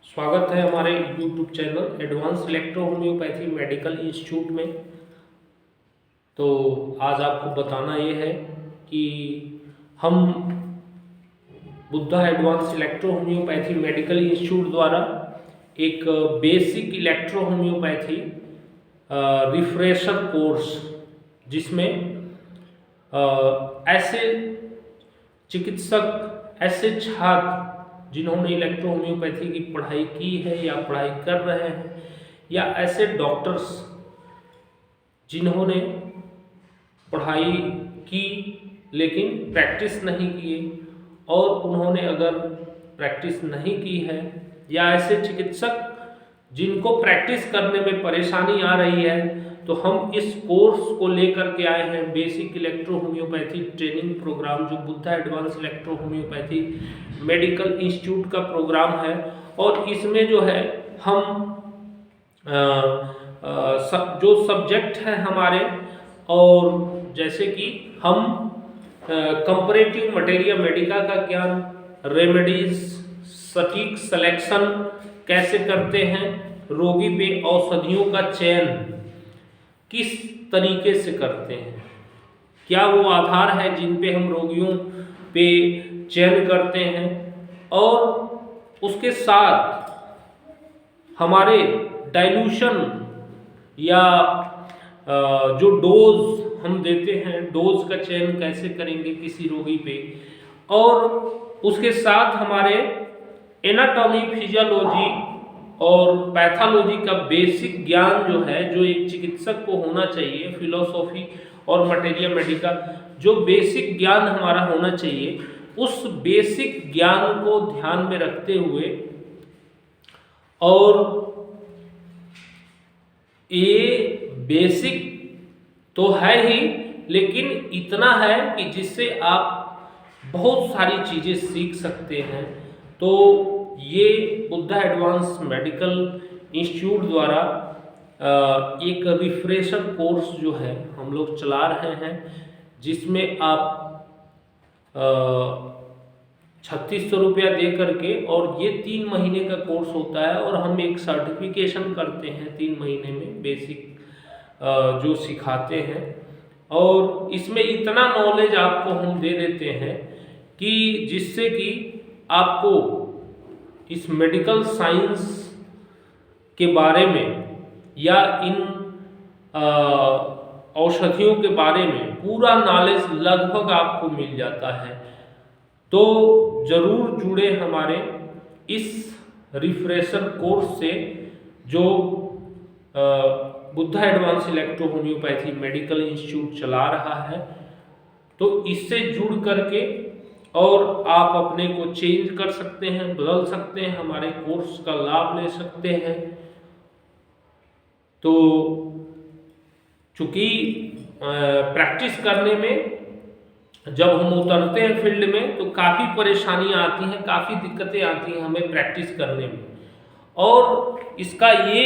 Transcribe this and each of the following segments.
स्वागत है हमारे YouTube channel advance electro homoeopathy medical institute में। तो आज आपको बताना ये है कि हम Buddha advance electro homoeopathy medical institute द्वारा एक basic electro homeopathy refresher course, जिसमें ऐसे चिकित्सक, ऐसे छात्र जिन्होंने इलेक्ट्रो होम्योपैथी की पढ़ाई की है या पढ़ाई कर रहे हैं, या ऐसे डॉक्टर्स जिन्होंने पढ़ाई की लेकिन प्रैक्टिस नहीं किए, और उन्होंने अगर प्रैक्टिस नहीं की है, या ऐसे चिकित्सक जिनको प्रैक्टिस करने में परेशानी आ रही है, तो हम इस कोर्स को लेकर के आए हैं। Basic electro homoeopathy training programme, जो Buddha advance electro homoeopathy medical institute का प्रोग्राम है। और इसमें जो है हम जो सब्जेक्ट है हमारे, और जैसे कि हम कंपैरेटिव मटेरिया मेडिका का ज्ञान, रेमेडीज, सटीक सिलेक्शन कैसे करते हैं, रोगी पे औषधियों का चयन किस तरीके से करते हैं, क्या वो आधार है जिन पे हम रोगियों पे चयन करते हैं, और उसके साथ हमारे डाइल्यूशन या जो डोज हम देते हैं, डोज का चयन कैसे करेंगे किसी रोगी पे, और उसके साथ हमारे एनाटॉमी, फिजियोलॉजी और पैथोलॉजी का बेसिक ज्ञान जो है, जो एक चिकित्सक को होना चाहिए, फिलोसॉफी और मटेरिया मेडिका जो बेसिक ज्ञान हमारा होना चाहिए, उस बेसिक ज्ञान को ध्यान में रखते हुए, और ये बेसिक तो है ही, लेकिन इतना है कि जिससे आप बहुत सारी चीज़ें सीख सकते हैं। तो ये बुद्धा एडवांस मेडिकल इंस्टीट्यूट द्वारा एक रिफ्रेशर कोर्स जो है हम लोग चला रहे हैं, जिसमें आप 3600 रुपया दे करके, और ये 3 महीने का कोर्स होता है, और हम एक सर्टिफिकेशन करते हैं 3 महीने में, बेसिक जो सिखाते हैं। और इसमें इतना नॉलेज आपको हम दे देते हैं कि जिससे कि आपको इस मेडिकल साइंस के बारे में या इन औषधियों के बारे में पूरा नॉलेज लगभग आपको मिल जाता है। तो ज़रूर जुड़े हमारे इस रिफ्रेशर कोर्स से, जो Buddha advance electro homoeopathy medical institute चला रहा है। तो इससे जुड़ करके और आप अपने को चेंज कर सकते हैं, बदल सकते हैं, हमारे कोर्स का लाभ ले सकते हैं। तो चूँकि प्रैक्टिस करने में जब हम उतरते हैं फील्ड में, तो काफ़ी परेशानियाँ आती हैं, काफ़ी दिक्कतें आती हैं हमें प्रैक्टिस करने में। और इसका ये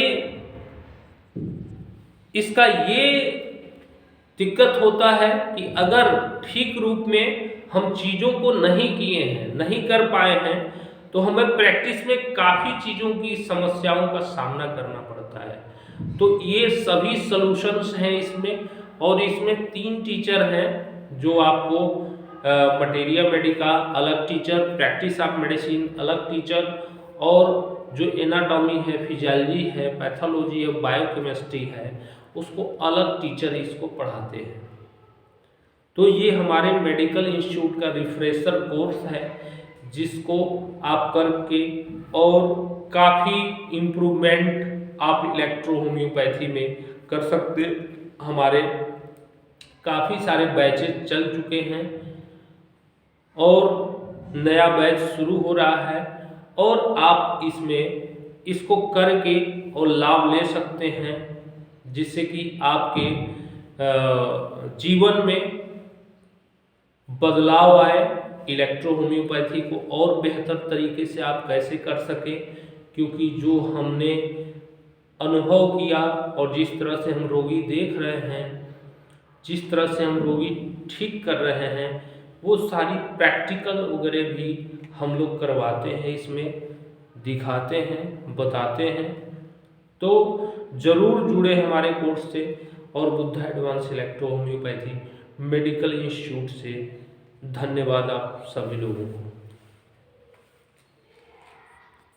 दिक्कत होता है कि अगर ठीक रूप में हम चीज़ों को नहीं किए हैं, नहीं कर पाए हैं, तो हमें प्रैक्टिस में काफ़ी चीज़ों की समस्याओं का सामना करना पड़ता है। तो ये सभी सॉल्यूशंस हैं इसमें, और इसमें 3 टीचर हैं जो आपको मटेरिया मेडिका अलग टीचर, प्रैक्टिस ऑफ मेडिसिन अलग टीचर, और जो एनाटॉमी है, फिजियोलॉजी है, पैथोलॉजी है, बायोकेमिस्ट्री है, उसको अलग टीचर इसको पढ़ाते हैं। तो ये हमारे मेडिकल इंस्टीट्यूट का रिफ्रेशर कोर्स है, जिसको आप करके और काफ़ी इम्प्रूवमेंट आप इलेक्ट्रो होम्योपैथी में कर सकते। हमारे काफ़ी सारे बैचेज चल चुके हैं, और नया बैच शुरू हो रहा है, और आप इसको करके और लाभ ले सकते हैं, जिससे कि आपके जीवन में बदलाव आए। इलेक्ट्रो होम्योपैथी को और बेहतर तरीके से आप कैसे कर सकें, क्योंकि जो हमने अनुभव किया और जिस तरह से हम रोगी देख रहे हैं, जिस तरह से हम रोगी ठीक कर रहे हैं, वो सारी प्रैक्टिकल वगैरह भी हम लोग करवाते हैं इसमें, दिखाते हैं, बताते हैं। तो ज़रूर जुड़े हमारे कोर्स से और Buddha advance electro homoeopathy medical institute से। धन्यवाद आप सभी लोगों को।